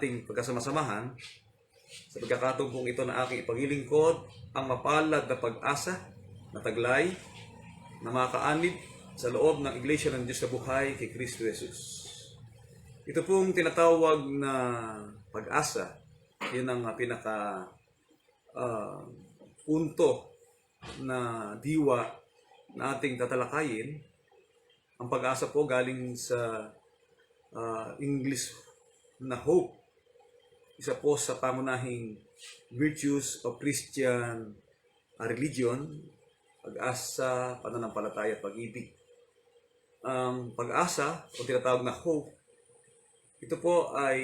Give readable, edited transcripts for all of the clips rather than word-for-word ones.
ating pagkasamasamahan. Sa pagkakataon pong ito na aking ipagilingkod ang mapalad na pag-asa na taglay na makaanib sa loob ng Iglesia ng Diyos na buhay kay Kristo Jesus. Ito pong tinatawag na pag-asa, yun ang pinaka punto na diwa na ating tatalakayin. Ang pag-asa po galing sa English na hope. Isa po sa pangunahing virtues of Christian religion, pag-asa, pananampalataya, pag-ibig. Ang pag-asa o tinatawag na hope, ito po ay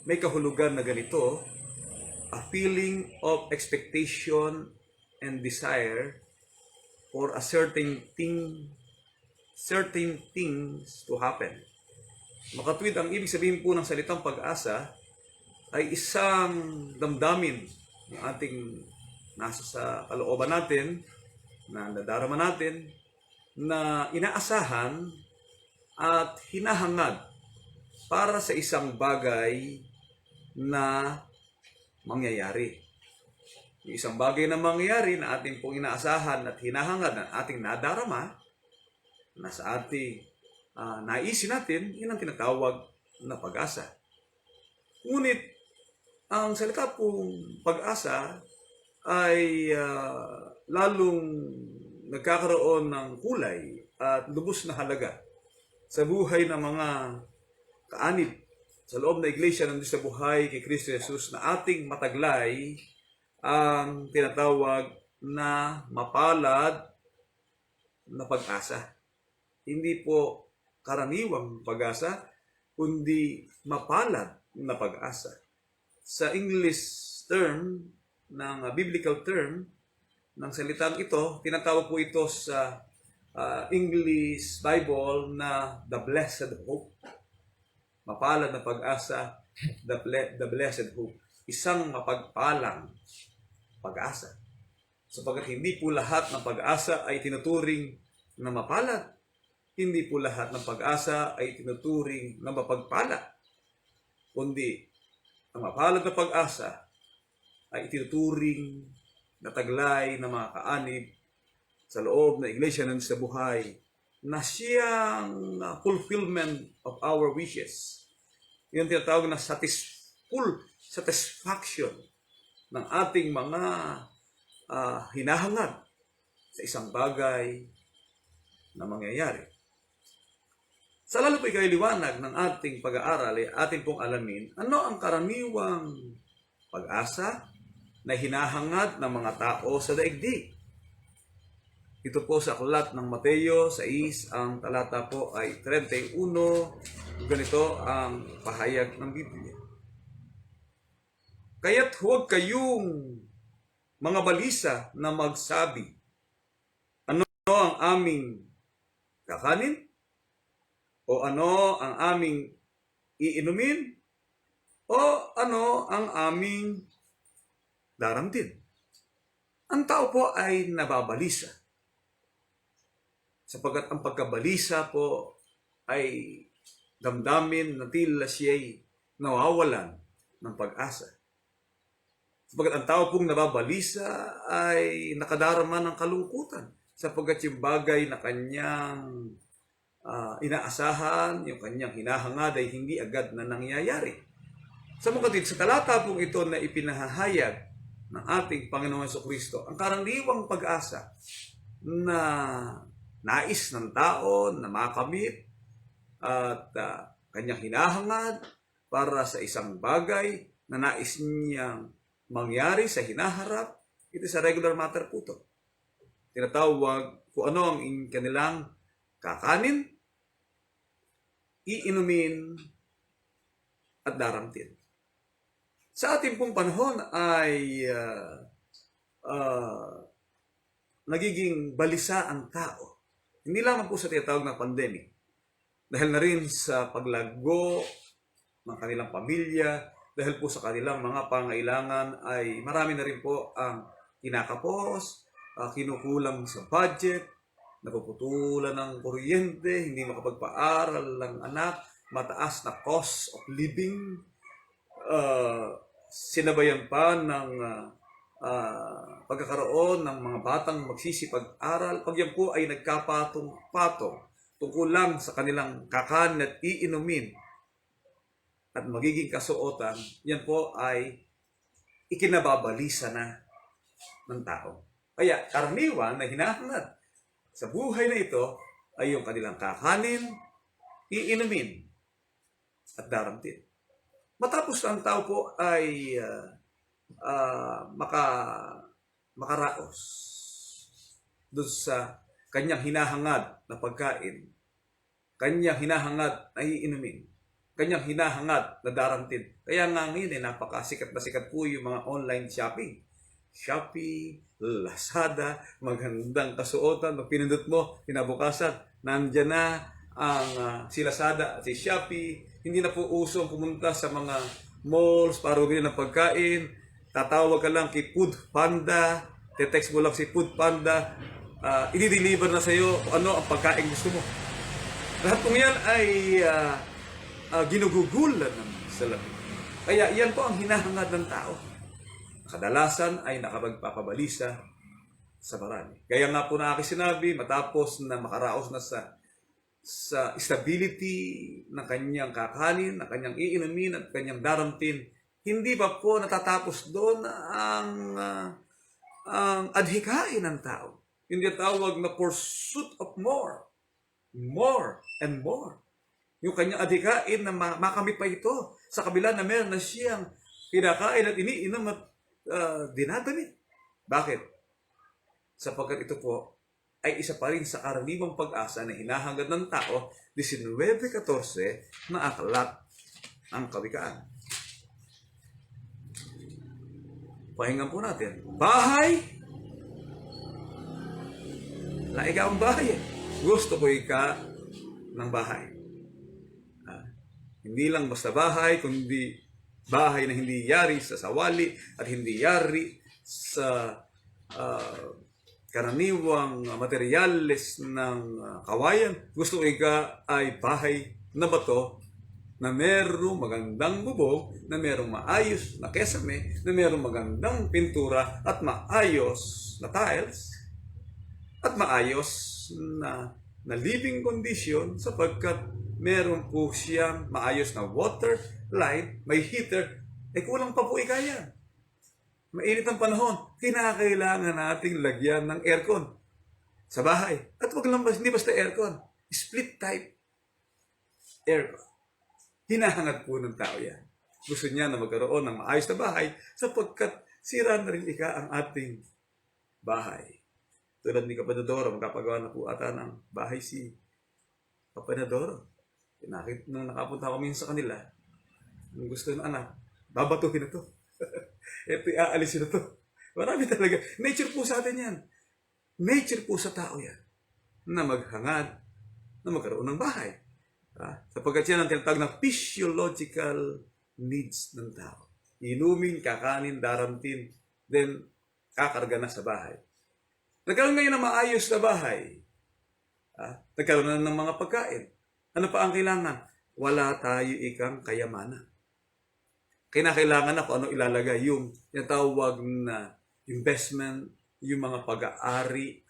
may kahulugan na ganito: a feeling of expectation and desire for a certain things to happen. Makatwid, ang ibig sabihin po ng salitang pag-asa ay isang damdamin ng ating nasa sa kalooban natin, na nadarama natin, na inaasahan at hinahangad para sa isang bagay na mangyayari. Yung isang bagay na mangyayari na ating pong inaasahan at hinahangad na ating nadarama, na sa ating naisin natin, yun ang tinatawag na pag-asa. Ngunit, ang salita pong pag-asa ay lalong nagkakaroon ng kulay at lubos na halaga sa buhay ng mga kaanib sa loob na Iglesia ng Diyos na buhay kay Kristo Jesus, na ating mataglay ang tinatawag na mapalad na pag-asa. Hindi po karaniwang pag-asa, kundi mapalad na pag-asa. Sa English term, ng biblical term, ng salitang ito, tinatawag po ito sa English Bible na the blessed hope. Mapalad na pag-asa, the blessed hope. Isang mapagpalang pag-asa. Sapagkat hindi po lahat ng pag-asa ay tinuturing na mapalad. Hindi po lahat ng pag-asa ay tinuturing na mapagpala. Kundi ang mapalad na pag-asa ay itinuturing na taglay ng mga kaanib sa loob ng Iglesia ng Diyos na buhay, na siyang fulfillment of our wishes. Yung tinatawag na full satisfaction ng ating mga hinahangad sa isang bagay na mangyayari. Sa lalo po ikaliwanag ng ating pag-aaral ay ating pong alamin ano ang karaniwang pag-asa na hinahangad ng mga tao sa daigdig. Ito po sa aklat ng Mateo 6, ang talata po ay 31. Ganito ang pahayag ng Biblia. Kaya't huwag kayong mga balisa na magsabi, ano ang aming kakanin? O ano ang aming iinumin? O ano ang aming daramtin? Ang tao po ay nababalisa. Sapagkat ang pagkabalisa po ay damdamin na tila siya'y nawawalan ng pag-asa. Sapagkat ang tao pong nababalisa ay nakadarama ng kalungkutan. Sapagkat yung bagay na kanyang inaasahan, yung kanyang hinahangad ay hindi agad na nangyayari. Sa mga kapatid, sa talata pong ito na ipinahahayag ng ating Panginoong Jesucristo, ang karaniwang pag-asa na nais ng tao na makamit at kanyang hinahangad para sa isang bagay na nais niyang mangyari sa hinaharap, ito sa regular matter po ito. Tinatawag kung ano ang kanilang kakanin, iinumin, at daramtin. Sa ating pong panahon ay nagiging balisa ang tao. Hindi lamang po sa tinatawag na pandemic. Dahil na rin sa paglago ng kanilang pamilya, dahil po sa kanilang mga pangailangan ay marami na rin po ang kinakapos, kinukulang sa budget, napuputulan ng kuryente, hindi makapagpaaral ng anak, mataas na cost of living, sinabayan pa ng pagkakaroon ng mga batang magsisipag-aral, pag yan po ay nagkapatong-patong tungkol lang sa kanilang kakanin at iinumin at magiging kasuotan, yan po ay ikinababalisa na ng tao. Kaya karaniwan na hinahangad sa buhay na ito ay yung kanilang kakanin, iinumin, at daramtin. Matapos ang tao po ay makaraos doon sa kanyang hinahangad na pagkain, kanyang hinahangad na iinumin, kanyang hinahangad na daramtin. Kaya nga ngayon napakasikat na sikat po yung mga online shopping. Shopee, Lazada, magandang kasuotan. Pag pinindot mo, kinabukasan, nandyan na ang si Lazada at si Shopee. Hindi na po uso ang pumunta sa mga malls para bumili ng pagkain. Tatawag ka lang kay Food Panda, te-text mo lang si Food Panda, i-deliver na sa iyo kung ano ang pagkain gusto mo. Lahat po yan ay ginugugulan ng salamin. Kaya yan po ang hinahangad ng tao. Kadalasan ay nakapagpapabalisa sa marami. Kaya nga po na aking sinabi, matapos na makaraos na sa stability ng kanyang kakanin, ng kanyang iinumin at kanyang daramtin, hindi ba po natatapos doon ang adhikain ng tao? Hindi tawag na pursuit of more and more. Yung kanyang adhikain na makamit pa ito sa kabila na meron na siyang pinakain at iniinom at dinadamit. Bakit? Sapagkat ito po ay isa pa rin sa karaniwang pag-asa na hinahangad ng tao, 19:14 na aklat ang Kawikaan. Pahingan po natin. Bahay! Laika ang bahay. Gusto ko ika ng bahay. Hindi lang basta bahay, kundi bahay na hindi yari sa sawali at hindi yari sa karaniwang materyales ng kawayan. Gusto ko ika ay bahay na bato na merong magandang bubong, na merong maayos na kesame, na merong magandang pintura at maayos na tiles at maayos na living condition sapagkat meron po siyang maayos na water line, may heater, kulang pa po ikaya. Mainit ang panahon, kinakailangan nating lagyan ng aircon sa bahay. At wag lang hindi basta aircon, split type aircon. Hinahangad po ng tao yan. Gusto niya na magkaroon ng maayos na bahay sapagkat sira na rin ika ang ating bahay. Tulad ni Kapanadoro, magkapagawa na po ata ng bahay si Kapanadoro. Nung nakapunta ko minsan sa kanila, yung gusto ng anak, babatuhin na to. Ito, aalisin na to. Marami talaga. Nature po sa atin yan. Nature po sa tao yan. Na maghangad, na magkaroon ng bahay. Sapagkat yan ang tinatawag na physiological needs ng tao. Inumin, kakanin, daramtin, then kakarga na sa bahay. Nagkaroon ngayon ng maayos na bahay. Nagkaroon na ng mga pagkain. Ano pa ang kailangan? Wala tayo ikang kayamanan. Kinakailangan na kung ano ilalagay yung tinatawag na investment, yung mga pag-aari,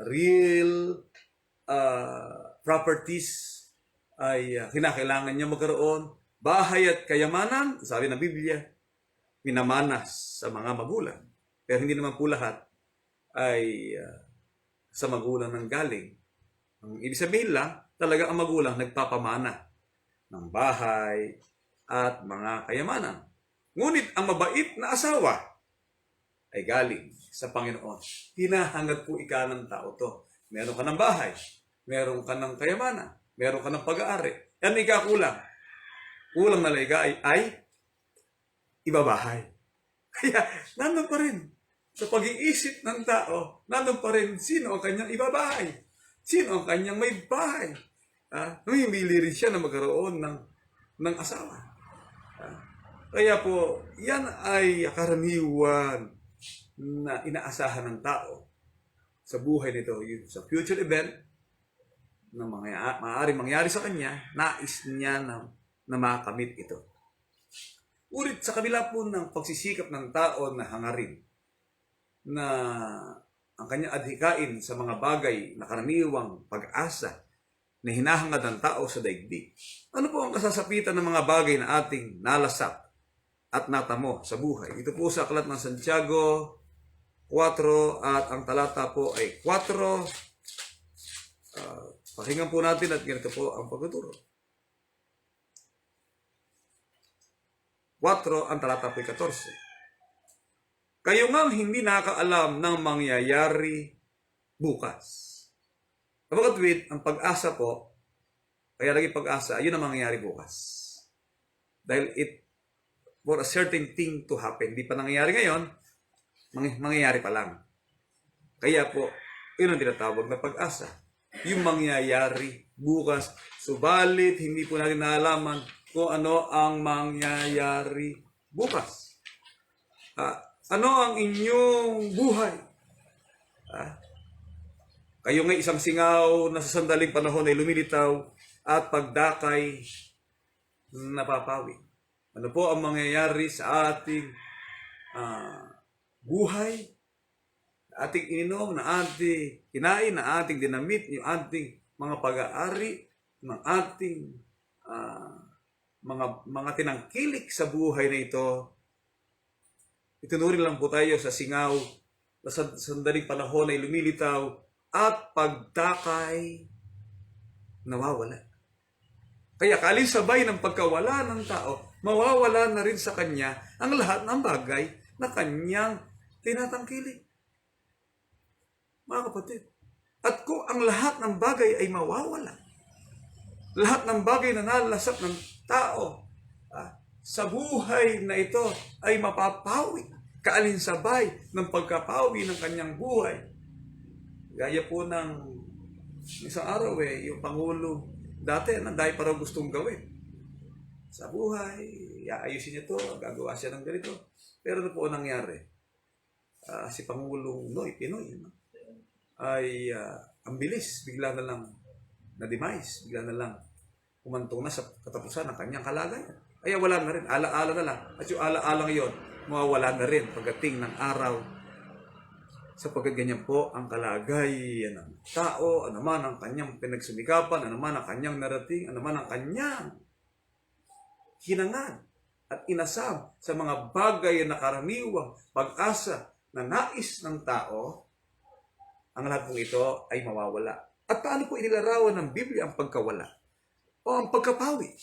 real properties ay kinakailangan niya magkaroon. Bahay at kayamanan, sabi ng Biblia, pinamanas sa mga magulang. Pero hindi naman po lahat ay sa magulang ng galing. Ang ibig sabihin lang, talaga ang magulang nagpapamana ng bahay at mga kayamanan. Ngunit ang mabait na asawa ay galing sa Panginoon. Hinahangad po ika ng tao to. Meron ka ng bahay, meron ka ng kayamanan, meron ka ng pag-aari. Yan ika kulang. Kulang na ika ay ibabahay. Kaya nandun pa rin sa pag-iisip ng tao, nandun pa rin sino ang kanyang ibabahay. Sino ang kanyang may bahay. Namimili rin siya na magkaroon ng asawa. Kaya po, yan ay karaniwan na inaasahan ng tao sa buhay nito. Yung sa future event na maaaring mangyari sa kanya, nais niya na makamit ito. Ulit sa kabila po ng pagsisikap ng tao na hangarin na ang kanyang adhikain sa mga bagay na karaniwang pag-asa na hinahangad ng tao sa daigdig. Ano po ang kasasapitan ng mga bagay na ating nalasap at natamo sa buhay? Ito po sa Aklat ng Santiago 4 at ang talata po ay 4. Pakinggan po natin at ganito po ang pagtuturo. 4 ang talata po ay 14. Kayo ngang hindi nakakaalam ng mangyayari bukas. Kapagkatwid, ang pag-asa po, kaya lagi pag-asa, yun ang mangyayari bukas. Dahil for a certain thing to happen. Di pa nangyayari ngayon, mangyayari pa lang. Kaya po, yun ang tinatawag na pag-asa. Yung mangyayari bukas. Subalit, hindi po natin naalaman kung ano ang mangyayari bukas. Ano ang inyong buhay? Kayo nga isang singaw na sa sandaling panahon ay lumilitaw at pagdakay napapawi. Ano po ang mangyayari sa ating buhay? Ating ininom, na ating kinain, na ating dinamit, yung ating mga pag-aari, ng ating mga tinangkilik sa buhay na ito. Itunurin lang po tayo sa singaw na sa sandaling panahon ay lumilitaw at pagdakay nawawala. Kaya kalisabay ng pagkawala ng tao, mawawala na rin sa kanya ang lahat ng bagay na kanyang tinatangkilik. Mga kapatid, at kung ang lahat ng bagay ay mawawala, lahat ng bagay na nalasap ng tao sa buhay na ito ay mapapawi, kaalinsabay ng pagkapawi ng kanyang buhay. Gaya po ng isang araw yung Pangulo dati, dahil parang gustong gawin sa buhay, ayusin niya to, gagawa siya ng ganito. Pero ano po nangyari? Si Pangulong Pinoy, ay ang bilis, bigla na lang na-demise, bigla na lang umantong na sa katapusan ng kanyang kalagayan. Kaya wala na rin, ala-ala na lang. At yung ala-ala ngayon, mawawala na rin pagdating ng araw. Sapagkat ganyan po ang kalagayan ng tao, ano man ang kanyang pinagsumikapan, ano man ang kanyang narating, ano man ang kanyang hinangad at inasam sa mga bagay na karaniwang pag-asa na nais ng tao, ang lahat po ito ay mawawala. At paano po inilarawan ng Biblia ang pagkawala o ang pagkapawi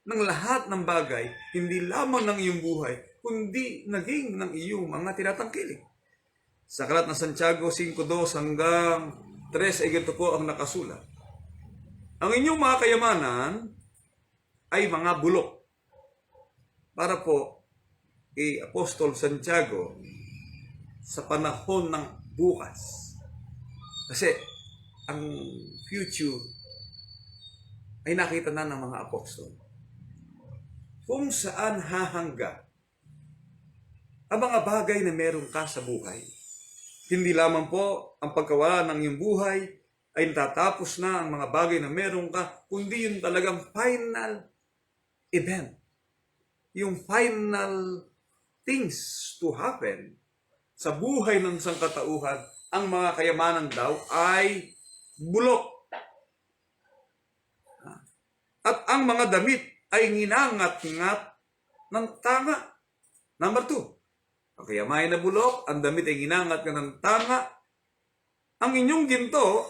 ng lahat ng bagay, hindi lamang ng iyong buhay, kundi naging ng iyong mga tinatangkilik? Sa Aklat ng Santiago 5:2 hanggang 3 ay ganito po ang nakasulat. Ang inyong mga kayamanan ay mga bulok. Para po Apostol Santiago sa panahon ng bukas. Kasi ang future ay nakita na ng mga apostol. Kung saan hahangga ang mga bagay na meron ka sa buhay. Hindi lamang po ang pagkawala ng iyong buhay ay natatapos na ang mga bagay na meron ka, kundi yung talagang final event. Yung final things to happen sa buhay ng sangkatauhan, ang mga kayamanan daw ay bulok. At ang mga damit ay nginangat-ngat ng tanga. Number 2, ang kayamanan na bulok, ang damit ay nginangat ng tanga. Ang inyong ginto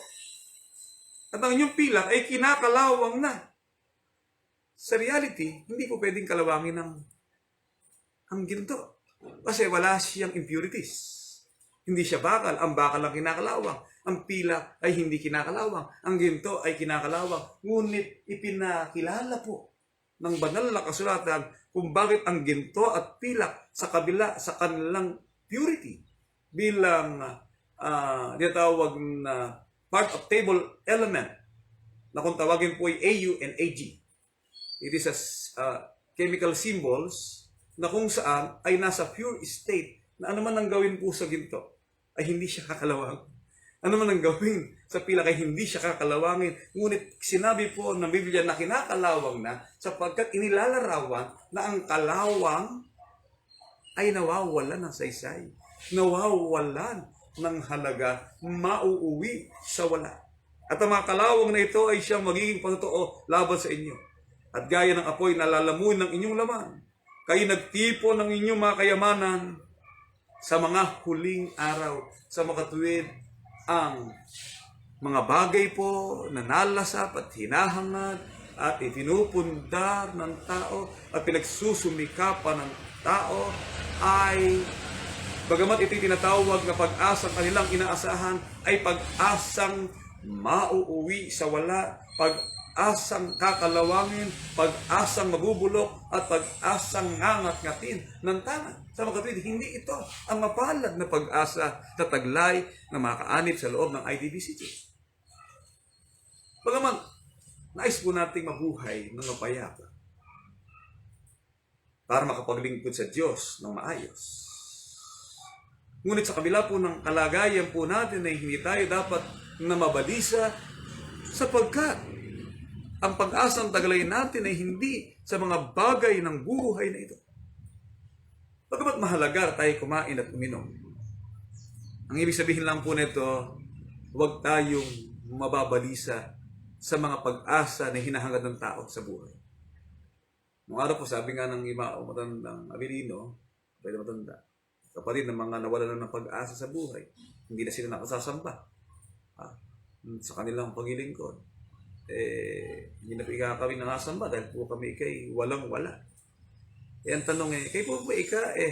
at ang inyong pilak ay kinakalawang na. Sa reality, hindi po pwedeng kalawangin ang ginto. Kasi wala siyang impurities. Hindi siya bakal. Ang bakal ang kinakalawang. Ang pilak ay hindi kinakalawang. Ang ginto ay kinakalawang. Ngunit ipinakilala po ng banal na kasulatan kung bakit ang ginto at pilak sa kabila sa kanilang purity bilang tinatawag na part of table element na kung tawagin po ay AU and AG. It is as chemical symbols na kung saan ay nasa pure state na anuman ang gawin po sa ginto ay hindi siya kakalawang. Ano man ang gawin sa pilak ay hindi siya kakalawangin. Ngunit sinabi po ng Biblia na kinakalawang na sapagkat inilalarawan na ang kalawang ay nawawalan ng saysay. Nawawalan ng halaga, mauuwi sa wala. At ang mga kalawang na ito ay siyang magiging patotoo laban sa inyo. At gaya ng apoy na lalamuin ng inyong laman, kayo nagtipo ng inyong mga kayamanan sa mga huling araw, sa makatuwid ang mga bagay po na nalasap at hinahangad at itinupundar ng tao at pinagsusumikapan ng tao ay bagamat ito'y tinatawag na pag-asang kanilang inaasahan ay pag-asang mauuwi sa wala, pag-asang kakalawangin, pag-asang mabubulok at pag-asang ngangat-ngatin ng tangan. Sa mga kapatid, hindi ito ang mapalad na pag-asa na taglay na makaanib sa loob ng IDBCG. Bagaman, nais po nating mabuhay ng mapayapa para makapaglingkod sa Diyos ng maayos. Ngunit sa kabila po ng kalagayan po natin ay hindi tayo dapat na mabalisa sapagkat ang pag-asang taglay natin ay hindi sa mga bagay ng buhay na ito. Bagamat mahalaga tayo kumain at uminom. Ang ibig sabihin lang po nito, huwag tayong mababalisa sa mga pag-asa na hinahangad ng tao sa buhay. Noong araw po, sabi nga ng iba o matandang Abilino, pwede matanda, kapatid ng mga nawalan na ng pag-asa sa buhay, hindi na sila nakasasamba sa kanilang paglilingkod. Hindi na po kami nakasamba dahil po kami ikay walang-wala. Ang tanong kayo po ba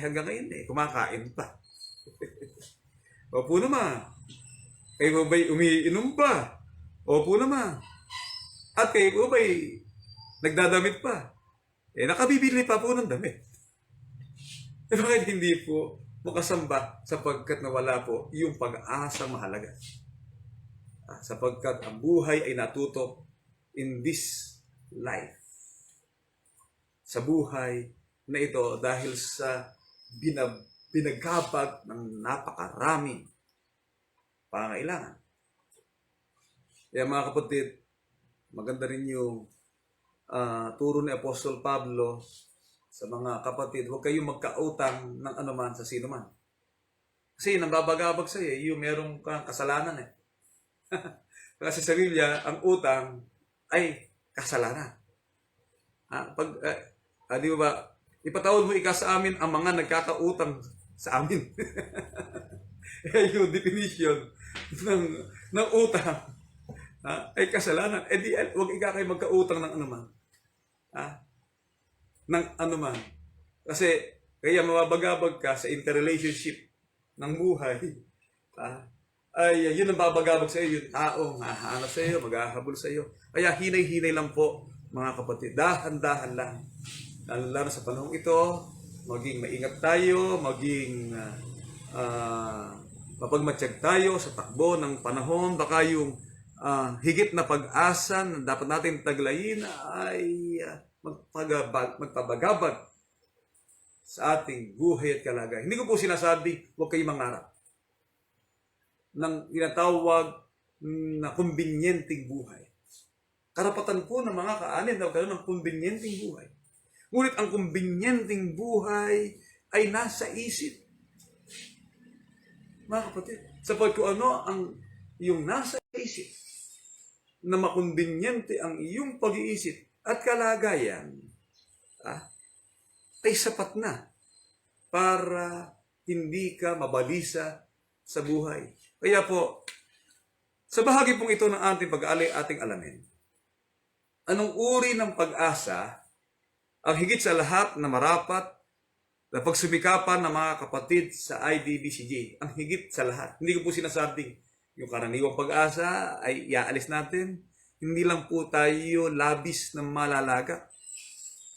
hanggang ngayon kumakain pa? Opo naman. Kayo po ba'y umiinom pa? Opo naman. At kayo po ba'y nagdadamit pa? Nakabibili pa po ng damit. Bakit hindi po makasamba sapagkat nawala po yung pag-asang mahalaga? Sapagkat ang buhay ay natutok in this life. Sa buhay na ito dahil sa binagabag ng napakaraming pangailangan. Kaya mga kapatid, maganda rin yung turo ni Apostol Pablo sa mga kapatid, huwag kayong magkautang ng anuman sa sino man. Kasi nambabagabag sa'yo, yung merong kang kasalanan Kasi sa Biblia, ang utang ay kasalanan. Di ba, ipatawad mo sa amin ang mga nagkakautang sa amin. Yung definition ng utang ay kasalanan. Di, huwag kayo magkautang ng anuman. Ng anuman. Kasi, kaya mababagabag ka sa interrelationship ng buhay. Ay yun ang babagabag sa iyo, yung tao, mahahanap sa iyo, maghahabol sa iyo. Kaya hinay-hinay lang po, mga kapatid. Dahan-dahan lang. Lalo sa panahong ito, maging maingat tayo, maging mapagmatsyag tayo sa takbo ng panahon. Baka yung higit na pag-asa na dapat natin taglayin ay magpabagabag sa ating buhay at kalagayan. Hindi ko po sinasabi, huwag kayong mangarap ng tinatawag na kumbinyenteng buhay. Karapatan po ng mga kaanin na magkaroon ng kumbinyenteng buhay. Ngunit ang kumbinyenteng buhay ay nasa isip. Mga kapatid, sapagkat kung ano ang iyong nasa isip, na makumbinyente ang iyong pag-iisip at kalagayan, ay sapat na para hindi ka mabalisa sa buhay. Kaya po, sa bahagi pong ito ng ating ating alamin, anong uri ng pag-asa ang higit sa lahat na marapat na pagsumikapan ng mga kapatid sa IDBCG? Ang higit sa lahat. Hindi ko po sinasabing yung karaniwang pag-asa ay iaalis natin. Hindi lang po tayo labis ng malalaga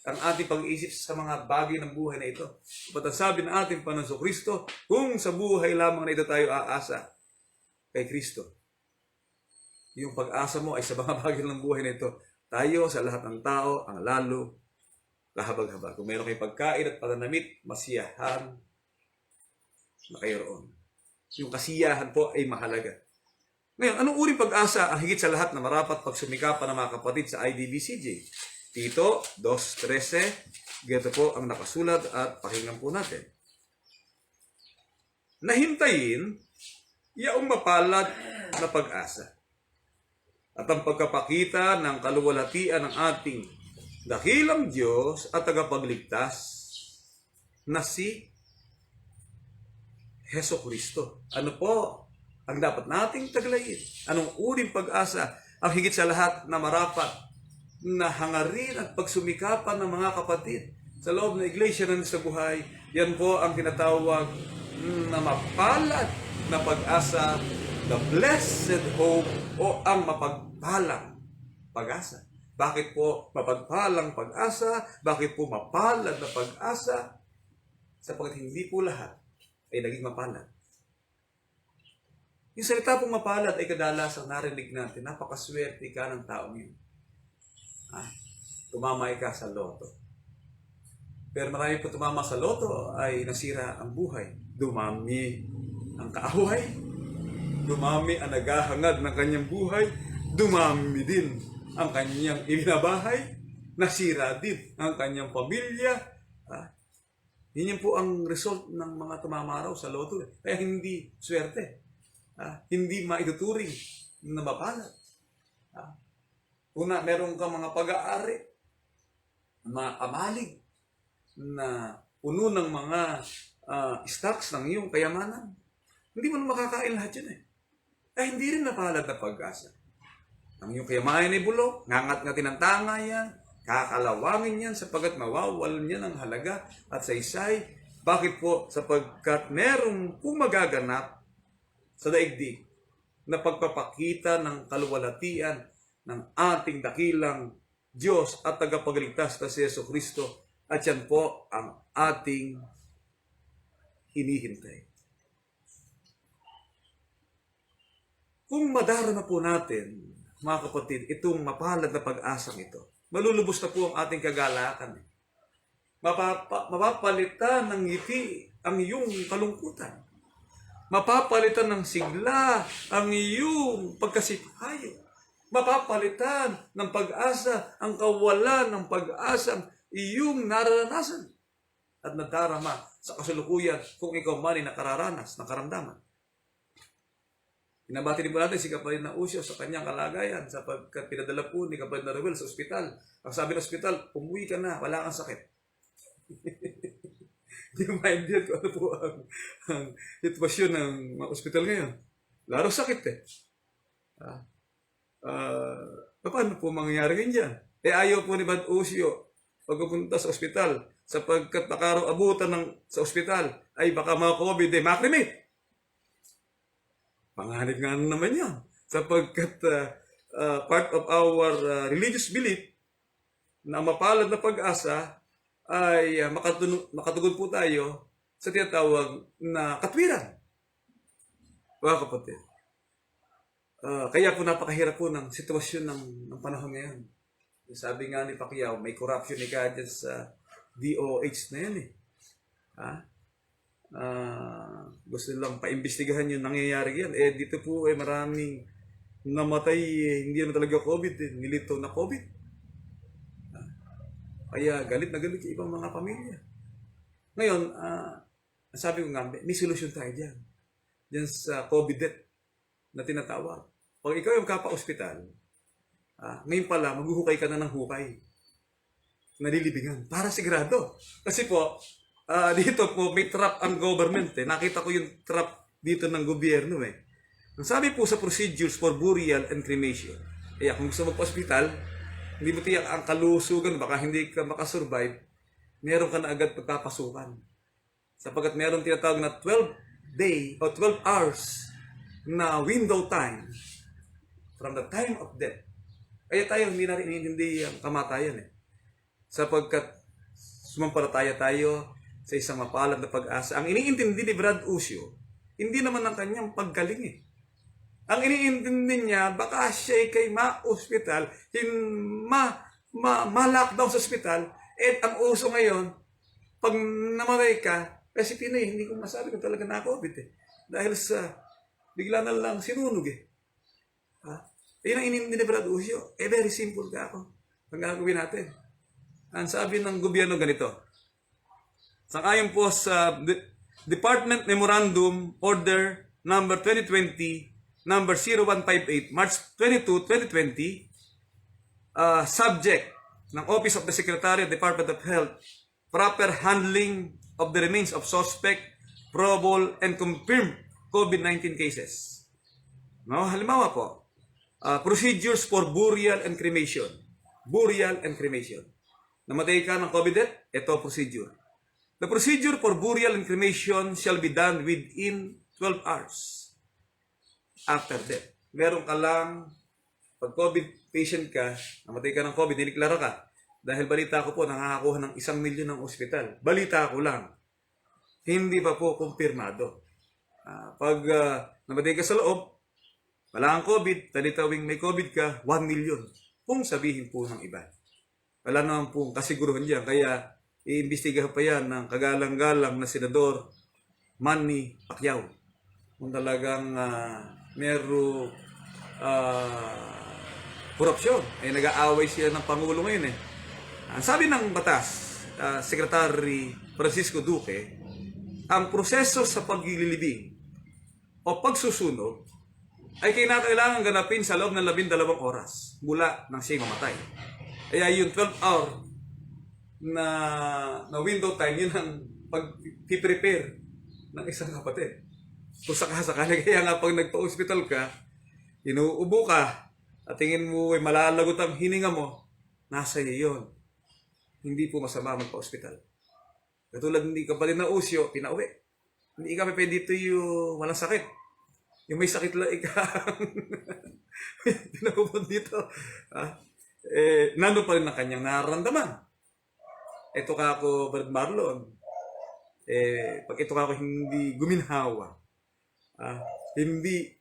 ang ating pag-iisip sa mga bagay ng buhay na ito. Ba't ang sabi ng ating Panginoon Kristo, kung sa buhay lamang na ito tayo aasa kay Kristo, yung pag-asa mo ay sa mga bagay ng buhay na ito. Tayo sa lahat ng tao ang lalo kahabag-habag. Kung meron kayong pagkain at pananamit, masiyahan na kayo roon. Yung kasiyahan po ay mahalaga. Ngayon, anong uring pag-asa ang higit sa lahat na marapat pagsumikapan ng mga kapatid sa IDBCJ? Tito 2:13, ganito po ang nakasulat at pakinggan po natin. Nahintayin, yaong mapalad na pag-asa at ang pagkapakita ng kaluwalhatian ng ating dakilang Diyos at tagapagligtas na si Hesukristo. Ano po ang dapat nating taglayin? Anong uring pag-asa ang higit sa lahat na marapat na hangarin at pagsumikapan ng mga kapatid sa loob ng iglesia ng sa buhay? Yan po ang tinatawag na mapalad na pag-asa, the blessed hope o ang mapagpalang pag-asa. Bakit po mapagpalang pag-asa? Bakit po mapalad na pag-asa? Sapagkat hindi po lahat ay naging mapalad. Yung salita pong mapalad ay kadalasang narinig natin, napakaswerte ka ng taong yun. Tumamay ka sa loto. Pero marami po tumama sa loto ay nasira ang buhay. Dumami ang kaaway, dumami ang naghahangad ng kanyang buhay, dumami din ang kanyang ibinabahay, nasira din ang kanyang pamilya. Yun po ang result ng mga tumamaraw sa loto. Kaya hindi swerte. Hindi maituturing na mapalad. Una, meron kang mga pag-aari, mga kamalig, na puno ng mga stocks ng iyong kayamanan. Hindi mo makakain lahat yun hindi rin napalad na pag-asa. Ang iyong kayamanan ay bulok, ngangat-ngatin ang tanga yan, kakalawangin yan sapagkat mawawalan yan ng halaga at saysay. Bakit po? Sapagkat merong magaganap sa daigdig na pagpapakita ng kaluwalhatian ng ating dakilang Diyos at tagapagligtas na si Hesukristo. At yan po ang ating hinihintay. Kung madarama po natin, mga kapatid, itong mapalad na pag-asang ito, malulubos na po ang ating kagalakan. Mapapalitan ng ngiti ang iyong kalungkutan. Mapapalitan ng sigla ang iyong pagkasipayo. Mapapalitan ng pag-asa ang kawalan ng pag-asang iyong nararanasan at nadarama sa kasalukuyan kung ikaw man ay nakararanas ng karamdaman. Pinabati din po natin si Kapatid na Usio sa kanyang kalagayan sapagkat pinadala po ni Kapatid na Ruel sa ospital. Ang sabi ng ospital, umuwi ka na, wala kang sakit. Hindi mo maintindihan kung ano po ang sitwasyon ng mga ospital ngayon. Laro sakit paano po mangyayari ganyan dyan? Ayaw po ni Bad Usio pagpupunta sa ospital sapagkat nakaraw-abutan sa ospital ay baka mga COVID maklimate. Panganib nga naman yan. Sapagkat part of our religious belief na mapalad na pag-asa ay makatugon po tayo sa tinatawag na katwiran. Mga kapatid. Kaya po napakahirap po ng sitwasyon ng panahon ngayon. Sabi nga ni Pacquiao, may corruption ni ka dyan sa DOH na yan gusto lang paimbestigahan yung nangyayari yan. Dito po maraming namatay, hindi naman talaga COVID, nilito na COVID. Kaya galit na galit yung ibang mga pamilya. Ngayon, sabi ko nga, may solusyon tayo dyan. Dyan sa COVID death na tinatawag. Pag ikaw yung kapa-ospital, ngayon pala, maghuhukay ka na ng hukay. Nalilibingan. Para sigurado. Kasi po, dito po may trap ang government Nakita ko yung trap dito ng gobyerno Ang sabi po sa procedures for burial and cremation, kung gusto magpa-hospital, hindi mo tiyak ang kalusugan, baka hindi ka makasurvive, meron ka na agad pagpapasukan. Sapagkat meron tinatawag na 12 hours na window time from the time of death. Kaya tayo hindi na rin hindi ang kamatayan Sapagkat sumampalataya tayo sa isang mapalad na pag-asa. Ang iniintindi ni Brad Usio, hindi naman ang kanyang paggaling Ang iniintindi niya, baka siya kay ma-hospital, ma-lockdown sa hospital, ang uso ngayon, pag namatay ka, kasi Pinoy, hindi ko masabi kung talaga na-COVID Dahil sa, bigla na lang sinunog Yun ang inintindi ni Brad Usio. Very simple ka ako. Ang gagawin natin. Ang sabi ng gobyerno ganito. Sangayon po sa Department Memorandum Order number 2020, number 0158, March 22, 2020, subject ng Office of the Secretary of the Department of Health, proper handling of the remains of suspect, probable, and confirmed COVID-19 cases. No, halimbawa po, procedures for burial and cremation. Burial and cremation. Namatay ka ng COVID death, ito procedure. The procedure for burial and cremation shall be done within 12 hours after death. Meron ka lang, pag COVID patient ka, namatay ka ng COVID, niliklara ka. Dahil balita ko po, nakakakuha ng 1 milyon ng ospital. Balita ko lang. Hindi pa po kumpirmado. Pag namatay ka sa loob, wala kang COVID, talitawing may COVID ka, 1 million. Kung sabihin po ng iba. Wala naman pong kasiguruhan dyan. Kaya, iimbestigahan pa yan ng kagalang-galang na Senador Manny Pacquiao. Kung talagang mero korupsyon. Nag-aaway siya ng Pangulo ngayon eh. Ang sabi ng batas, Secretary Francisco Duque, ang proseso sa paglilibing o pagsusunog ay kinakailangan ganapin sa loob ng 12 oras mula nang siya'y mamatay. Kaya yung 12-hour na window time, yun ang pag-prepare ng isang kapatid. Kung sakasakali, kaya nga pag nagpa-hospital ka, inuubo ka, at tingin mo ay malalagot ang hininga mo, nasa iyo yun. Hindi po masama magpa-hospital. Katulad hindi ka pa rin na Usio, pinauwi. Hindi ka pwede dito yung walang sakit. Yung may sakit lang pinaupo dito. Nando pa rin ang kanyang nararamdaman. Ito ka ako, Brad Marlon. Pag ito ka ako hindi guminhawa, hindi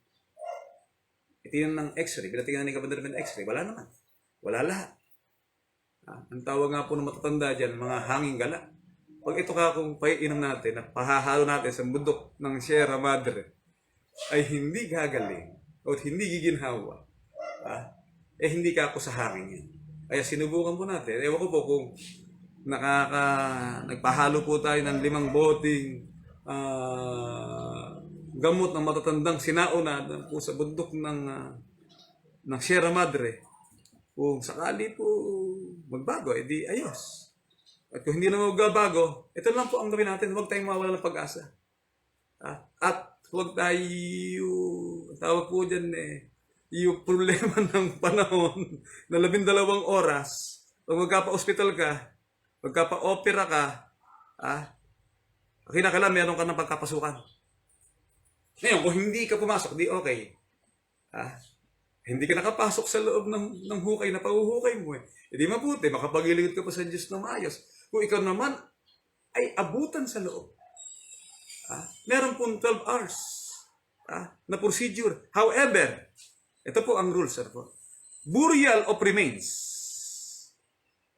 itingnan ng x-ray, pinatingnan ni Kapandir ng x-ray, wala naman. Wala lahat. Ang tawag nga po ng matatanda dyan, mga hanging gala. Pag ito ka kung paiinom natin, at pahahalo natin sa bundok ng Sierra Madre, ay hindi gagaling o hindi giginhawa, hindi ka ako sa hangin yan. Kaya sinubukan po natin. Ewan ko po kung nagpahalo po tayo ng 5 boting gamot ng matatandang sinauna po sa bundok ng Sierra Madre. Kung sakali po magbago, edi ayos. At kung hindi na magbabago, ito lang po ang gawin natin. Huwag tayong mawala ng pag-asa. At huwag tayo, tawag po dyan yung problema ng panahon na 12 oras, pag magkapa-hospital ka, magkapa-opera ka, kinakailangan meron ka ng pagkapasukan. Ngayon, kung hindi ka pumasok, di okay. Hindi ka nakapasok sa loob ng hukay na pahuhukay mo eh. Hindi mabuti, makapagiligot ka pa sa Diyos na maayos. Kung ikaw naman ay abutan sa loob, meron pong 12 hours na procedure. However, ito po ang rules, sir po. Burial of remains.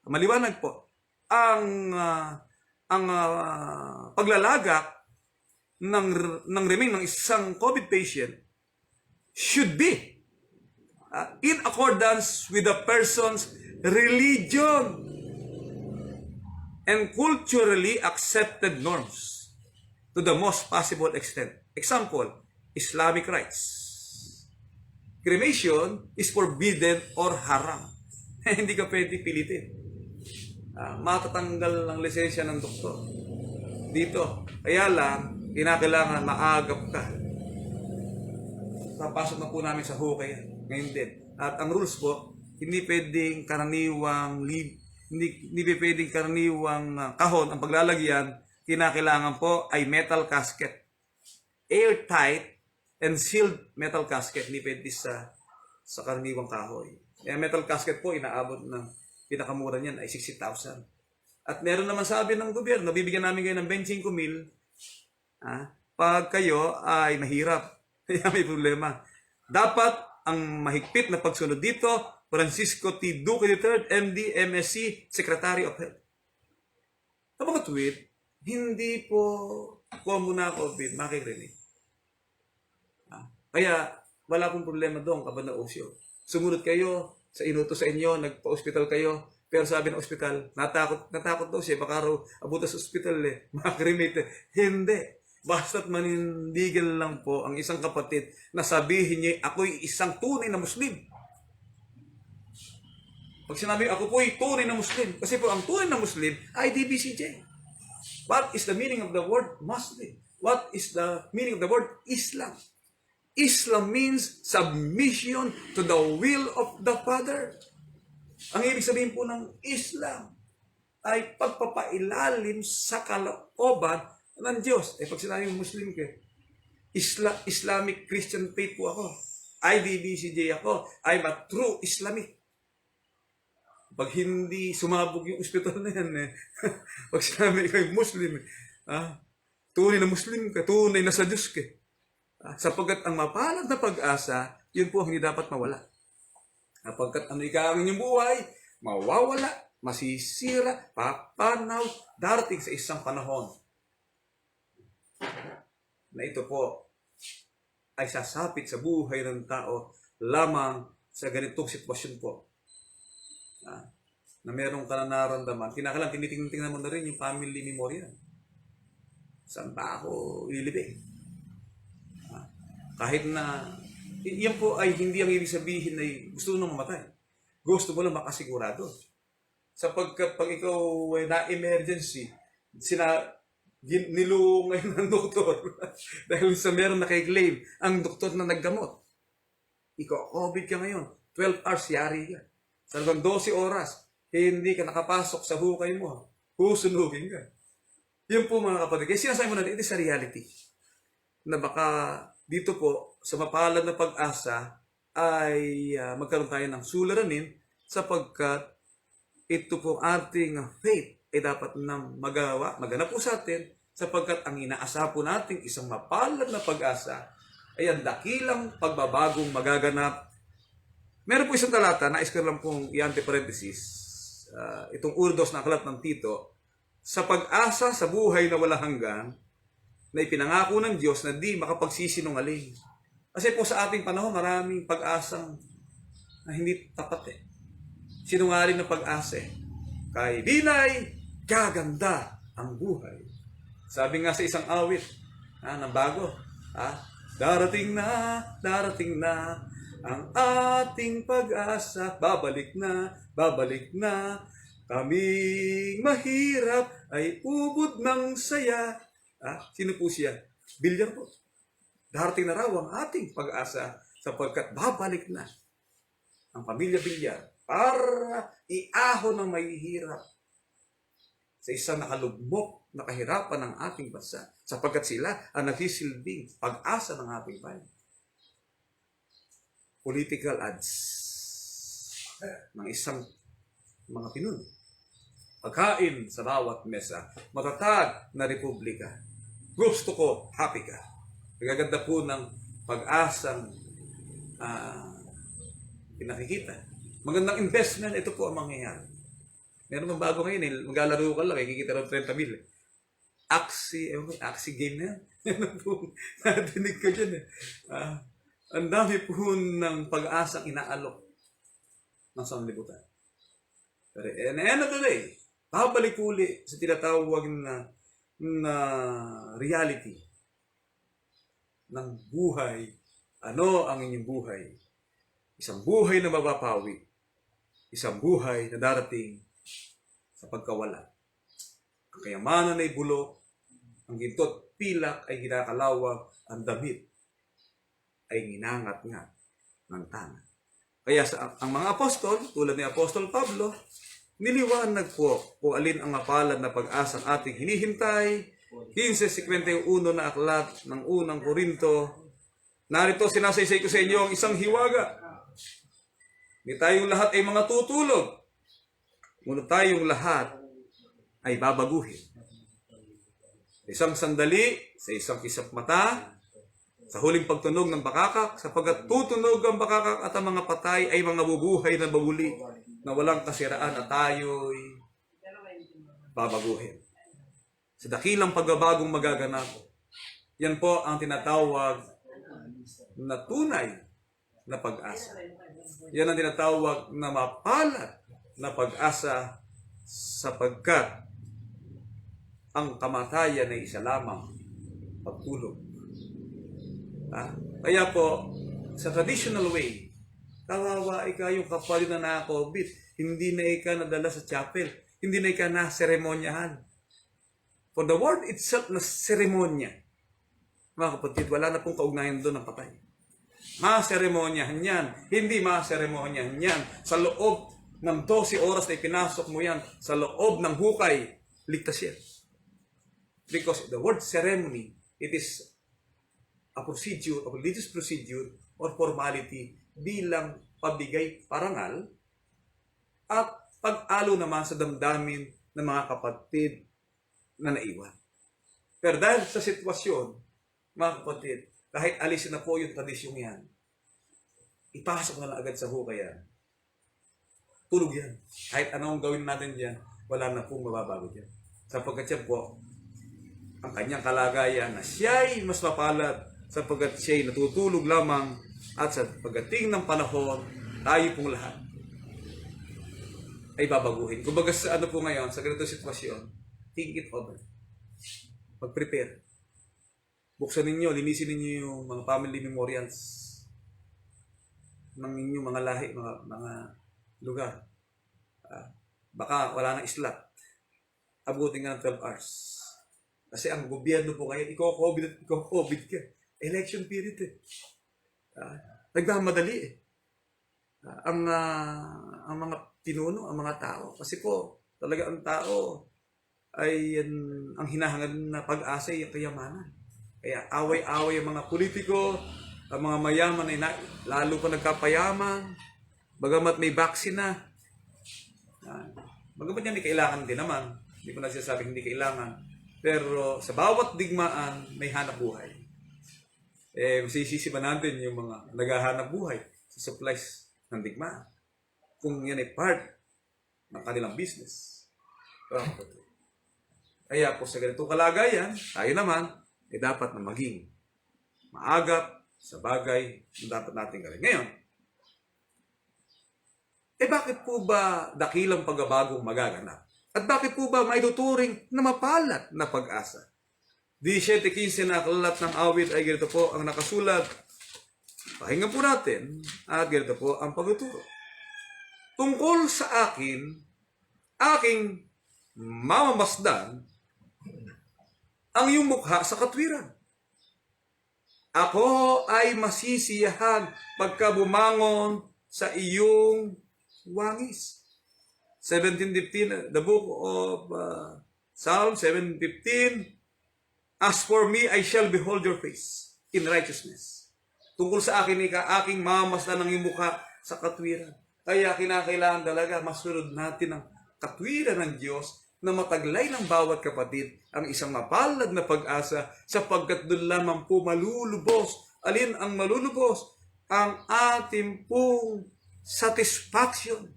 Maliwanag po. Ang paglalagak ng remain ng isang COVID patient should be in accordance with the person's religion and culturally accepted norms to the most possible extent. Example, Islamic rites. Cremation is forbidden or haram. Hindi ka pwede pilitin. Matatanggal ng lisensya ng doktor. Dito. Kaya lang, kinakailangan maagap ka. Papasok na po namin sa hukay ngayon din. At ang rules po, hindi pwedeng karaniwang hindi pwedeng karaniwang kahon ang paglalagyan. Kinakailangan po ay metal casket. Airtight and sealed metal casket. Hindi pwede sa karaniwang kahoy. Kaya metal casket po, inaabot ng pinakamura niyan ay 60,000. At meron naman sabi ng gobyerno, bibigyan namin kayo ng 25,000 pag kayo ay mahirap. Kaya may problema. Dapat ang mahigpit na pagsunod dito, Francisco T. Duque III, MD, MSc, Secretary of Health. Sa mga tweet, hindi po common na COVID makikrinig. Kaya wala pong problema doon, Kabanaucio. Sumunod kayo sa inutos sa inyo, nagpa-hospital kayo, pero sabi ng ospital, natakot daw siya, baka raw abutas sa ospital makakremate. Hindi. Basta't manindigan lang po ang isang kapatid na sabihin niya, ako'y isang tunay na Muslim. Pag sinabi, ako po'y tunay na Muslim. Kasi po, ang tunay na Muslim ay DBCJ. What is the meaning of the word Muslim? What is the meaning of the word Islam? Islam means submission to the will of the Father. Ang ibig sabihin po ng Islam ay pagpapailalim sa kalooban ng Diyos. Pag sinabi Muslim ka, Islamic Christian faith po ako. IDBCJ ako. I'm a true Islamic. Pag hindi sumabog yung ospital na yan, pag sinabi kayo Muslim, tunay na Muslim ka, tunay na sa Diyos ka. Sapagkat ang mapalad na pag-asa, yun po ang hindi dapat mawala. Sapagkat ang ikaangin yung buhay, mawawala, masisira, papanaw, darating sa isang panahon na ito po ay sasapit sa buhay ng tao lamang sa ganitong sitwasyon po. Na meron ka na nararamdaman. Kinakalang tinitingnan mo na rin yung family memorial. Saan ba ako ililibing? Kahit na, yan po ay hindi ang ibig sabihin na gusto mo nang mamatay. Gusto mo lang makasigurado. Sapagkat pag ikaw ay na-emergency, nilungay ng doktor dahil sa meron nakiklaim ang doktor na naggamot. Ikaw, COVID ka ngayon. 12 hours, yari ka. Sa 12 oras, hindi ka nakapasok sa hukay mo. Husunugin ka. Yun po mga kapatid. Kaya sinasabi mo natin, ito sa reality. Na baka dito po, sa mapalad na pag-asa, ay magkaroon tayo ng suliranin sapagkat ito po ating faith ay dapat nang maganap po sa atin sapagkat ang inaasa po nating isang mapalad na pag-asa ay ang dakilang pagbabagong magaganap. Meron po isang talata, nais ko lang pong i-anti-parenthesis, itong urdos na aklat ng Tito, sa pag-asa sa buhay na wala hanggan, na ipinangako ng Diyos na di makapagsisinungaling. Kasi po sa ating panahon, maraming pag-asang na hindi tapat Sinungaling na pag-asa kay Binay, gaganda ang buhay. Sabi nga sa isang awit, na bago, darating na, ang ating pag-asa, babalik na, kaming mahirap ay ubod ng saya. Sino po siya? Bilyar po. Darating na raw ang ating pag-asa sapagkat babalik na ang pamilya Bilyar para iahon ng mahihirap sa isang nakalugmok na kahirapan ng ating bansa sapagkat sila ang nagsisilbing pag-asa ng ating bayan. Political ads ng isang mga pinuno. Pagkain sa bawat mesa, matatag na republika. Gusto ko, happy ka. Nagaganda po ng pag-asang pinakikita. Magandang investment, ito po ang mangyayari. Meron bang bago ngayon, maglalaro ka lang, kikita ng 30 mil. Axie game na yan. Yan po, nadinig ko dyan ang dami po ng pag-asang inaalok ng sanlibutan. Pero in the end of the day, babalik uli sa tinatawag na reality ng buhay. Ano ang inyong buhay? Isang buhay na mapapawi. Isang buhay na darating sa pagkawala. Ang kayamanan ay bulok, ang ginto't pilak ay ginakalawag, ang damit ay ginangat-ngat ng tangan. Kaya ang mga apostol, tulad ni Apostol Pablo, niliwanag po kung alin ang mapalad na pag-asang ating hinihintay. 15:51 na aklat ng unang Korinto. Narito sinasaysay ko sa inyo ang isang hiwaga. Hindi tayong lahat ay mga tutulog. Ngunit tayong lahat ay babaguhin. Isang sandali, sa isang kisap mata, sa huling pagtunog ng bakakak, sapagkat tutunog ang bakakak at ang mga patay ay mga bubuhay na babuli na walang kasiraan at tayo'y babaguhin. Sa dakilang pagbabagong magaganap, yan po ang tinatawag na tunay na pag-asa. Yan ang tinatawag na mapalad na pag-asa sapagkat ang kamatayan ay isa lamang, pagtulog. Kaya po, sa traditional way, kawawa ikaw yung kapatid na nakakobit, hindi na ikaw nadala sa chapel, hindi na ikaw na-seremonyahan. For the word itself na seremonya, mga kapatid, wala na pong kaugnayan doon ng patay. Ma-seremonyahan yan, hindi ma-seremonyahan yan. Sa loob ng 12 oras na ipinasok mo yan, sa loob ng hukay, ligtas yan. Because the word ceremony, it is a procedure, a religious procedure or formality bilang pabigay parangal at pag-alo naman sa damdamin ng mga kapatid na naiwan. Pero dahil sa sitwasyon, mga kapatid, kahit alisin na po yung tradisyong yan, ipasok na lang agad sa hukayan. Tulog yan. Kahit anong gawin natin dyan, wala na pong mababago dyan. Sapagkat yan po, ang kanyang kalagayan na siya'y mas mapalad sapagkat siya'y natutulog lamang at sa pagdating ng panahon, tayo pong lahat ay babaguhin. Kumbaga sa ano po ngayon, sa ganitong sitwasyon, think it over. Mag-prepare. Buksan ninyo, linisin ninyo yung mga family memorials ng inyong mga lahi, mga lugar. Baka wala nang islat. Abutin nga ng 12 hours. Kasi ang gobyerno po ngayon, ikaw-COVID ka. Election period eh. Nagmamadali eh. Ang mga pinuno, ang mga tao. Kasi po, talaga ang tao ay ang hinahangad na pag-asa ay kayamanan. Kaya away-away ang mga politiko, ang mga mayaman ay lalo pa nagkapayaman, bagamat may vaccine na. Bagamat yan, hindi kailangan din naman. Hindi ko nagsasabing hindi kailangan. Pero sa bawat digmaan, may hanap buhay. Masisisi ba natin yung mga naghahanap buhay sa supplies ng digmaan? Kung yan ay part ng kanilang business. Kaya po sa ganitong kalagayan, tayo naman ay dapat na maging maagap sa bagay na dapat natin gawin. Ngayon, bakit po ba dakilang pagbabagong magaganap? At bakit po ba maituturing na mapalad na pag-asa? 17:15 na aklat ng awit ay ganito po ang nakasulat. Pakinggan po natin at ganito po ang pagtuturo. Tungkol sa aking mamamasdan ang iyong mukha sa katwiran. Ako ay masisiyahan pagka bumangon sa iyong wangis. 17:15, the book of Psalm 7:15, as for me, I shall behold your face in righteousness. Tungkol sa akin, aking mamamasdan ng iyong mukha sa katwiran. Kaya kinakailangan talaga masunod natin ang katwiran ng Diyos na mataglay ng bawat kapatid ang isang mapalad na pag-asa sapagkat doon lamang po malulubos. Alin ang malulubos? Ang ating pong satisfaction.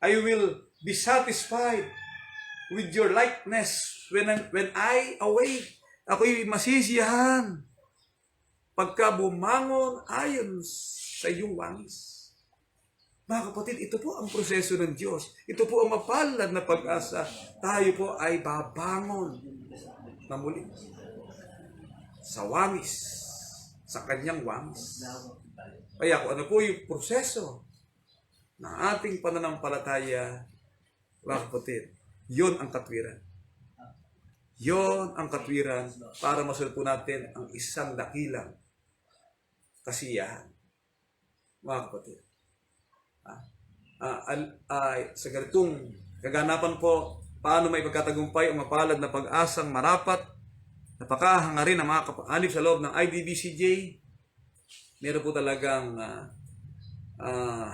I will be satisfied with your likeness when I awake. Ako'y masisiyahan pagka bumangon ayon sa iyong wangis. Mga kapatid, ito po ang proseso ng Diyos. Ito po ang mapalad na pag-asa. Tayo po ay babangon na muli sa wangis, sa kanyang wangis. Kaya kung ano po yung proseso ng ating pananampalataya, mga kapatid, yun ang katwiran. Yun ang katwiran para masunod po natin ang isang dakilang kasiyahan. Mga kapatid. Sa ganitong kaganapan po, paano may pagkatagumpay ang mapalad na pag-asang marapat, napakahangarin ng mga kapanib sa loob ng IDBCJ. Meron po talagang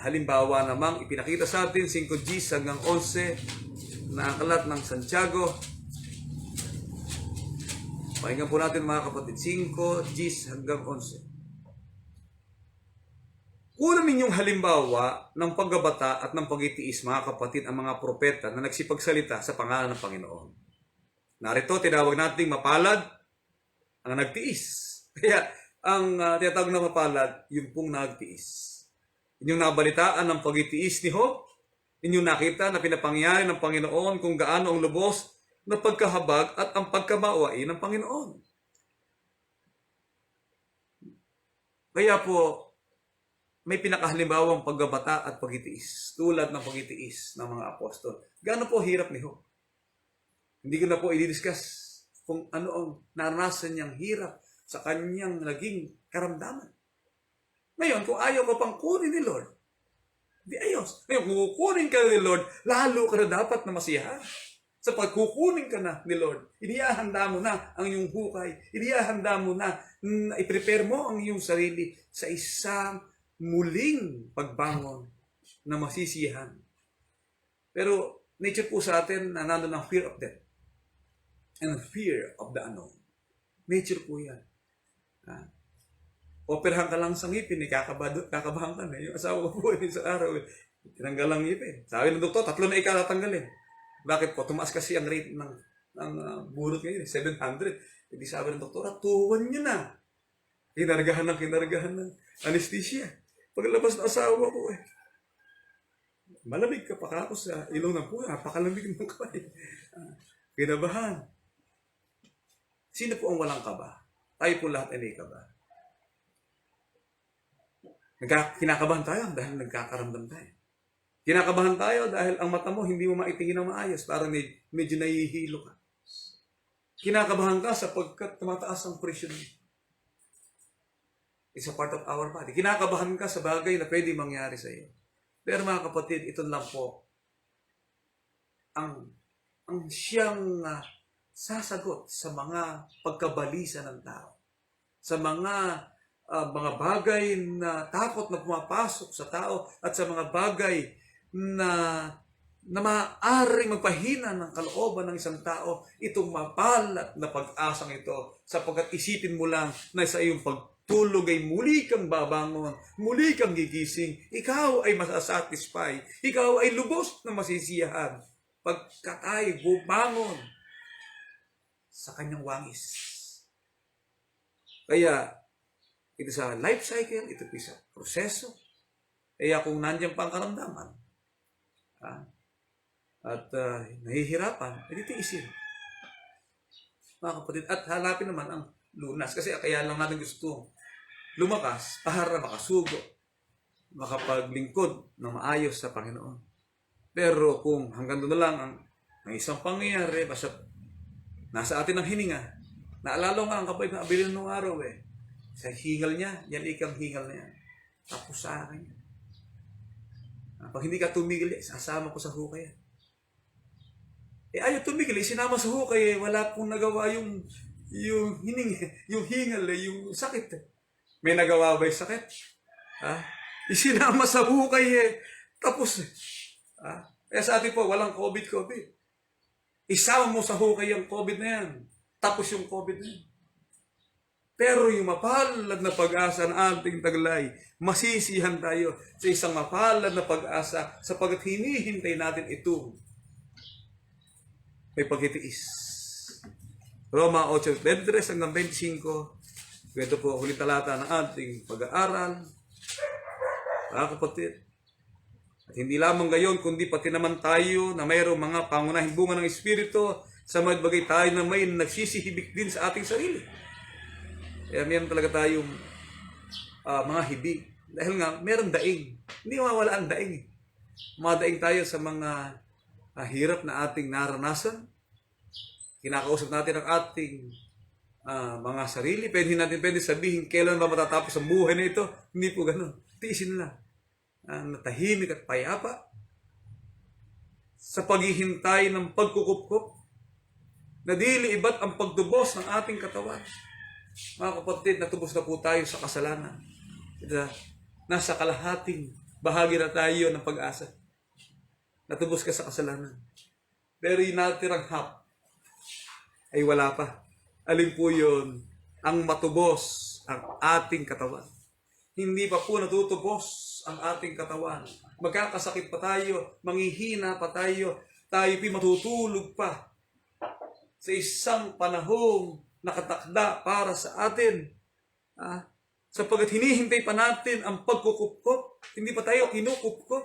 halimbawa namang ipinakita sa atin 5Gs hanggang 11 na aklat ng Santiago. Pakinggan po natin mga kapatid, 5Gs hanggang 11. Kunamin yung halimbawa ng paggabata at ng pagitiis, mga kapatid, ang mga propeta na nagsipagsalita sa pangalan ng Panginoon. Narito, tinawag nating mapalad ang nagtiis. Kaya ang tinatawag na mapalad, yung pong nagtiis. Inyong nabalitaan ng pagtitiis ni Job, inyong nakita na pinapangyari ng Panginoon kung gaano ang lubos na pagkahabag at ang pagkamauwain ng Panginoon. Kaya po, may pinakahalimbawang pagbabata at pagtitiis, tulad ng pagtitiis ng mga apostol. Gaano po hirap ni Job? Hindi ko na po i-discuss kung ano ang naranasan niyang hirap sa kanyang naging karamdaman. Ngayon, kung ayaw ka pang kunin ni Lord, di ayos. Ngayon, kung kukunin ka ni Lord, lalo ka na dapat na masiyahan. Sa pagkukunin ka na ni Lord, inihahanda mo na ang iyong hukay, inihahanda mo na, i-prepare mo ang iyong sarili sa isang muling pagbangon na masisiyahan. Pero nature po sa atin na nandun ang fear of death and fear of the unknown. Nature po yan. Operahan ka lang sa ngipin, kakabahan ka na. Yung asawa ko po sa araw, tinanggal ang ngipin. Sabi ng doktor, 3 na tatanggalin. Bakit po? Tumaas kasi ang rate ng burot ngayon, 700. Hindi sabi ng doktor, 2-1 nyo na. Kinargahan ng anesthesia. Paglabas ng asawa ko, malamig ka pa ako sa ilong ng puya. Napakalamig ng kamay. Kinabahan. Sino po ang walang kaba? Tayo po lahat ay may kaba. Kinakabahan tayo dahil nagkakaramdam tayo. Kinakabahan tayo dahil ang mata mo hindi mo maitingin ng maayos. Parang medyo nahihilo ka. Kinakabahan ka sapagkat tumataas ang presyon mo. It's a part of our body. Kinakabahan ka sa bagay na pwede mangyari sa iyo. Pero mga kapatid, ito lang po ang siyang sasagot sa mga pagkabalisa ng tao. Sa mga bagay na takot na pumapasok sa tao at sa mga bagay na maaaring magpahina ng kalooban ng isang tao, itong mapalat na pag-asang ito, sapagkat isipin mo lang na sa iyong pagtulog ay muli kang babangon, muli kang gigising, ikaw ay masasatisfy, ikaw ay lubos na masisiyahan pagkat ay bumangon sa kanyang wangis. Kaya ito sa life cycle, ito sa proseso. Kaya kung nandiyan pa ang karamdaman, at nahihirapan, edi tiisin. Mga kapatid, at hanapin naman ang lunas. Kasi kaya lang natin gusto lumakas para makasugo, makapaglingkod ng maayos sa Panginoon. Pero kung hanggang doon na lang ang isang pangyayari, basta nasa atin ang hininga, naalala nga ang kapatid na abilin nung araw sa hingal niya, yan ikang hingal na yan. Tapos sa akin yan. Pag hindi ka tumigil, sasama ko sa hukay yan. Ayaw tumigil, sinama sa hukay, wala pong nagawa yung hingal, yung sakit. May nagawa ba yung sakit? Isinama sa hukay tapos kaya sa atin po, walang COVID. Isama mo sa hukay yung COVID na yan. Tapos yung COVID na yan. Pero yung mapalad na pag-asa ng ating taglay, masisihan tayo sa isang mapalad na pag-asa sapagkat hinihintay natin ito. May pagtitiis. Roma 8:23 hanggang 25. Ito po ulit talata ng ating pag-aaral. Mga kapatid. At hindi lamang gayon, kundi pati naman tayo na mayroong mga pangunahing bunga ng Espiritu sa mga bagay tayo na may nagsisihibik din sa ating sarili. Kaya meron talaga tayong mga hibig. Dahil nga, meron daing. Hindi mawala ang daing. Madaing tayo sa mga hirap na ating naranasan. Kinakausap natin ang ating mga sarili. Pwede sabihin, kailan ba matatapos ang buhay na ito? Hindi po ganun. Tiisin na. Natahimik at payapa. Sa paghihintay ng pagkukupkup. Na dili iba't ang pagdubos ng ating katawan. Mga kapatid, natubos na po tayo sa kasalanan. Nasa kalahating bahagi na tayo ng pag-asa. Natubos ka sa kasalanan. Pero yung natirang half ay wala pa. Alin po yun? Ang matubos ang ating katawan. Hindi pa po natutubos ang ating katawan. Magkakasakit pa tayo, manghihina pa tayo, tayo matutulog pa sa isang panahong nakatakda para sa atin. Sapagkat hinihintay pa natin ang pagkukupkop. Hindi pa tayo kinukupkop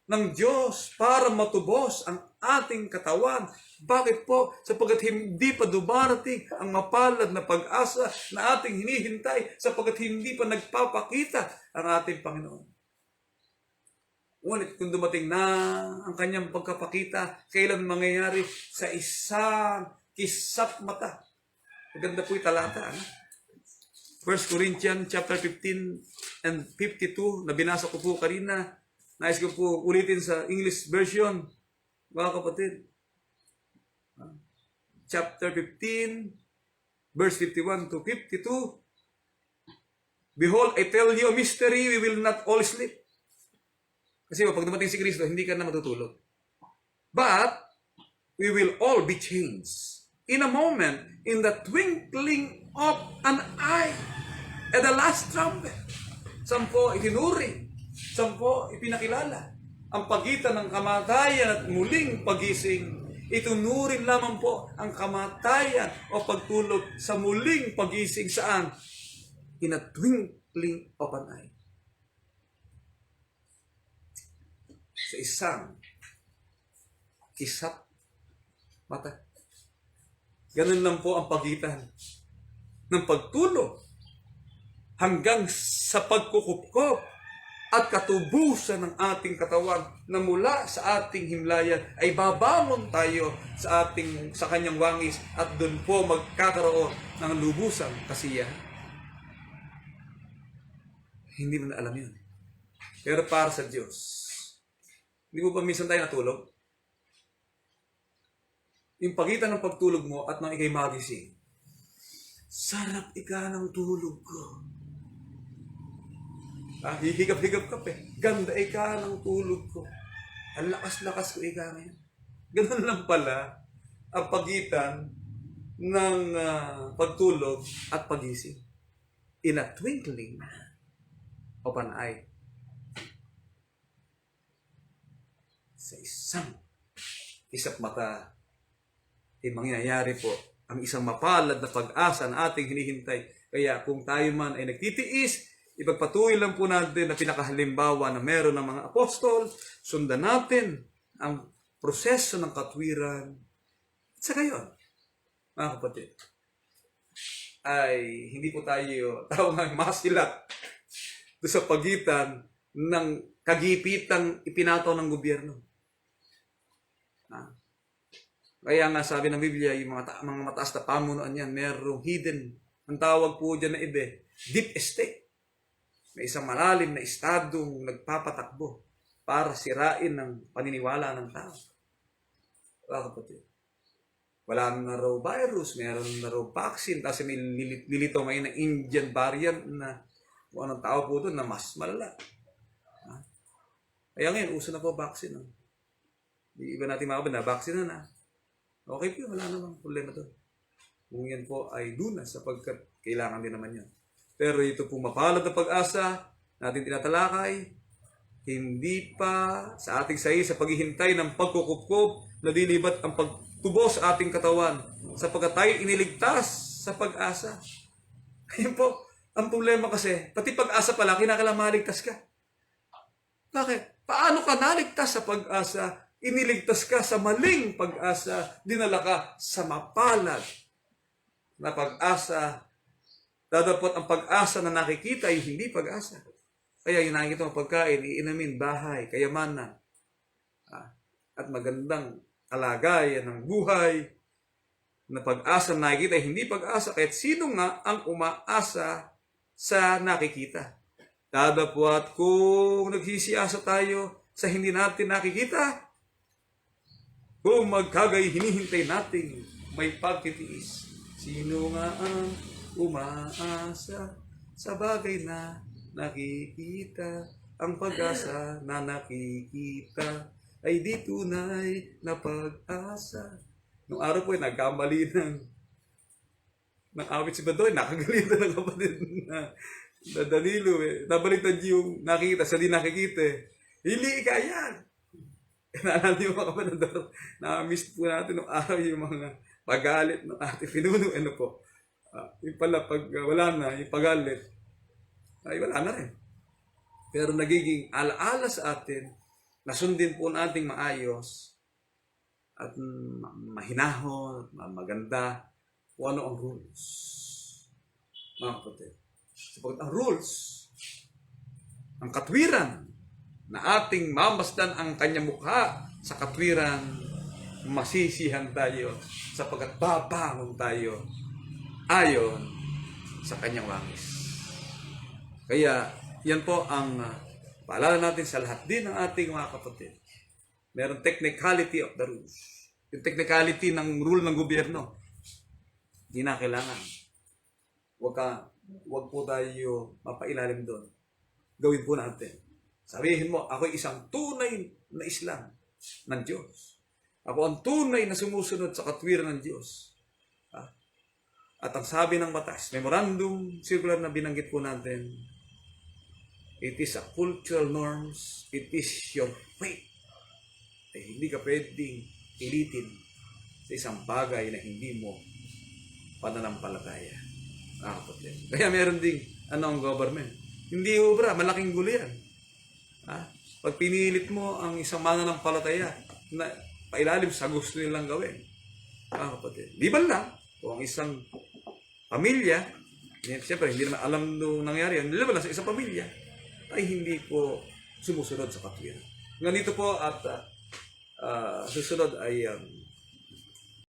ng Diyos para matubos ang ating katawan. Bakit po? Sapagkat hindi pa dumarating ang mapalad na pag-asa na ating hinihintay, sapagkat hindi pa nagpapakita ang ating Panginoon. Ngunit kung dumating na ang kanyang pagkapakita, kailan mangyayari? Sa isang kisap mata. Maganda po yung talata. 1 Corinthians chapter 15 and 52 na binasa ko po kanina. Nais ko po ulitin sa English version, mga kapatid. Chapter 15, verse 51 to 52. Behold, I tell you a mystery, we will not all sleep. Kasi pag dumating si Kristo, hindi ka na matutulog. But, we will all be changed. In a moment, in the twinkling of an eye, at the last trumpet. Sampo itinuri, sampo ipinakilala. Ang pagitan ng kamatayan at muling pagising, itunurin lamang po ang kamatayan o pagtulog sa muling pagising saan? In a twinkling of an eye. Sa isang kisap mata. Ganun lang po ang pagitan ng pagtulog hanggang sa pagkukupkop at katubusan ng ating katawan na mula sa ating himlayan ay babangon tayo sa kanyang wangis at doon po magkakaroon ng lubusang kasiyahan. Hindi mo na alam yun. Pero para sa Diyos, hindi mo ba minsan tayo natulog? Yung pagitan ng pagtulog mo at nang ikay magising, sarap ika ng tulog ko. Hihigap-higap ka pa eh. Ganda ika ng tulog ko. Ang lakas-lakas ko ika ngayon. Ganun lang pala ang pagitan ng pagtulog at pagising. In a twinkling of an eye. Sa isang isap mata, mangyayari po ang isang mapalad na pag-asa na ating hinihintay. Kaya kung tayo man ay nagtitiis, ipagpatuloy lang po natin na pinakahalimbawa na meron ng mga apostol, sundan natin ang proseso ng katwiran. At sa gayon, mga kapatid, ay hindi po tayo tawag masilat doon sa pagitan ng kagipitang ipinataw ng gobyerno. Kaya nga sabi ng Biblia, yung mga mataas na pamunuan yan, merong hidden. Ang tawag po dyan na deep state. May isang malalim na estadong nagpapatakbo para sirain ng paniniwala ng tao. Kapatid, wala na raw virus, meron na raw vaccine, kasi may lilito ngayon ng Indian variant na kung anong tao po doon na mas malala. Kaya ngayon, uso na po vaccine. Di iba natin makabala, vaccine na. Okay po, wala namang problema doon. Kung yan po ay lunas sapagkat kailangan din naman yan. Pero ito po mapalad na pag-asa natin tinatalakay, hindi pa sa ating sahi sa paghihintay ng pagkukupkop na dilibat ang pagtubos sa ating katawan sapagkat tayo iniligtas sa pag-asa. Ayun po, ang problema kasi, pati pag-asa pala, kinakailangan maligtas ka. Bakit? Paano ka naligtas sa pag-asa? Iniligtas ka sa maling pag-asa, dinala ka sa mapalad na pag-asa. Dadapot ang pag-asa na nakikita ay hindi pag-asa. Kaya yung nakikita mo pagkain, iinamin, bahay, kayamanan, at magandang kalagayan ng buhay, na pag-asa na nakikita ay hindi pag-asa, kahit sino nga ang umaasa sa nakikita. Dadapot kung nagsisiyasa tayo sa hindi natin nakikita, kung magkagay hinihintay natin may pagtitiis. Sino nga ang umaasa sa bagay na nakikita? Ang pag-asa na nakikita ay di tunay na pag-asa. Nung araw po ay nagkamali ng awit si Badoy, nakagalitan ng kapatid na Danilo eh. Nabaliktad yung nakikita sa di nakikita eh. Hindi ka yan! Naalala niyo mga kapatid, na-miss po natin nung araw yung mga pagalit ng ating pinuno. Ano po? Yung pala, pag wala na, yung pagalit, ay wala na rin. Pero nagiging alaala sa atin, nasundin po nating maayos, at mahinahon, maganda, kung ano ang rules. Mga kapatid. Sapagkat ang rules, ang katwiran, na ating mamasdan ang kanyang mukha sa katwiran, masisihan tayo sapagkat babangon tayo ayon sa kanyang wangis. Kaya yan po ang paalala natin sa lahat din ng ating mga kapatid. Meron technicality of the rules. Yung technicality ng rule ng gobyerno, hindi na kailangan. Huwag po tayo mapailalim doon. Gawin po natin. Sabihin mo, ako'y isang tunay na Islam ng Diyos. Ako ang tunay na sumusunod sa katwiran ng Diyos. At ang sabi ng batas, memorandum circular na binanggit po natin, it is a cultural norms, it is your faith. Hindi ka pwedeng pilitin sa isang bagay na hindi mo pananampalataya. Kaya meron ding ang government. Hindi obra, malaking gulo yan. Pag pinilit mo ang isang mananampalataya na pailalim sa gusto nilang gawin. Liban lang, kung ang isang pamilya, siyempre hindi naman alam nung nangyari yan, liban lang sa isang pamilya, ay hindi po sumusunod sa katwiran. Ganito po at susunod ay